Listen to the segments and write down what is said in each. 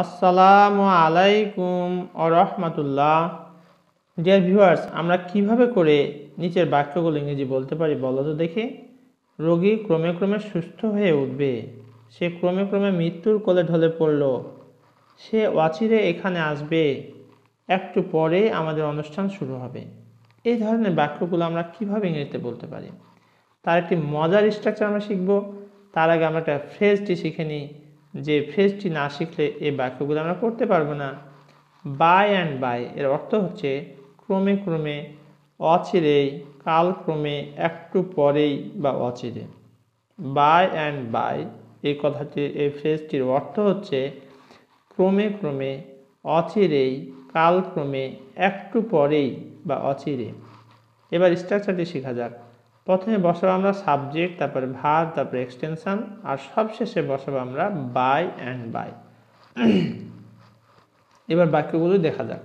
আসসালামু আলাইকুম ওয়া রাহমাতুল্লাহ। ডিয়ার ভিউয়ার্স, আমরা কিভাবে করে নিচের বাক্যগুলো ইংরেজি বলতে পারি বলো তো দেখি। রোগী ক্রমে ক্রমে সুস্থ হয়ে উঠবে, সে ক্রমে ক্রমে মৃত্যুর কোলে ঢলে পড়ল, সে অচিরে এখানে আসবে, একটু পরে আমাদের অনুষ্ঠান শুরু হবে। এই ধরনের বাক্যগুলো আমরা কিভাবে ইংরেজিতে বলতে পারি তার একটি মজার স্ট্রাকচার আমরা শিখব। তার আগে আমরা একটা ফ্রেজটি শিখে নিই, যে ফ্রেজটি না শিখলে এই বাক্যগুলো আমরা করতে পারবো না। বাই অ্যান্ড বাই এর অর্থ হচ্ছে ক্রমে ক্রমে, অচিরেই, কালক্রমে, একটু পরেই বা অচিরে। বাই অ্যান্ড বাই এই কথাটি, এই ফ্রেজটির অর্থ হচ্ছে ক্রমে ক্রমে, অচিরেই, কালক্রমে, একটু পরেই বা অচিরে। এবার স্ট্রাকচারটি শেখা যাক। প্রথমে বসাবো আমরা সাবজেক্ট, তারপরে ভার্ব, তারপরে এক্সটেনশন, আর সবশেষে বসাবো আমরা বাই অ্যান্ড বাই। এবার বাক্যগুলো দেখা যাক।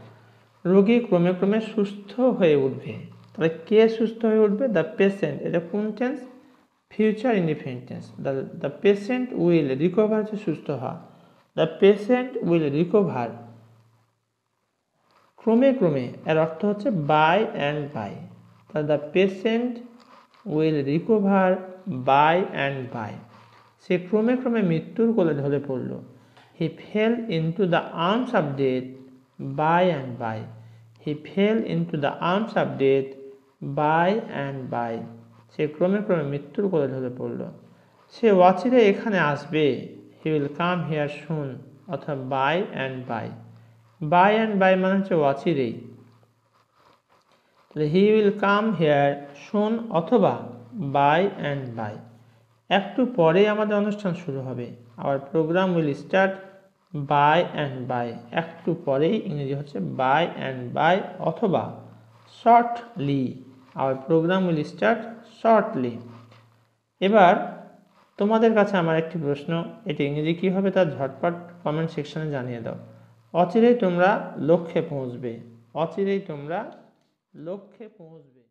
রোগী ক্রমে ক্রমে সুস্থ হয়ে উঠবে, তাহলে কে সুস্থ হয়ে উঠবে? The patient. এটা কোন tense? Future indefinite tense. The patient will recover হচ্ছে সুস্থ হওয়া। দ্য পেশেন্ট উইল রিকভার ক্রমে ক্রমে এর অর্থ হচ্ছে বাই অ্যান্ড বাই। তাহলে the patient will recover by and by. সে ক্রমে ক্রমে মৃত্যুর কোলে ঢলে পড়ল। He fell into the arms of death by and by. He fell into the arms of death by and by. সে ক্রমে ক্রমে মৃত্যুর কোলে ঢলে পড়ল। সে অচিরে এখানে আসবে। He will come here soon, অর্থাৎ by and by. By and by মানে হচ্ছে অচিরেই। তাহলে হি উইল কাম হেয়ার সুন অথবা বাই অ্যান্ড বাই। একটু পরেই আমাদের অনুষ্ঠান শুরু হবে। Our programme will start by and by. একটু পরেই ইংরেজি হচ্ছে বাই অ্যান্ড বাই অথবা shortly. Our programme will start shortly. এবার তোমাদের কাছে আমার একটি প্রশ্ন, এটি ইংরেজি কী হবে তার ঝটপট কমেন্ট সেকশনে জানিয়ে দাও। অচিরেই তোমরা লক্ষ্যে পৌঁছবে। অচিরেই তোমরা লক্ষ্যে পৌঁছবে।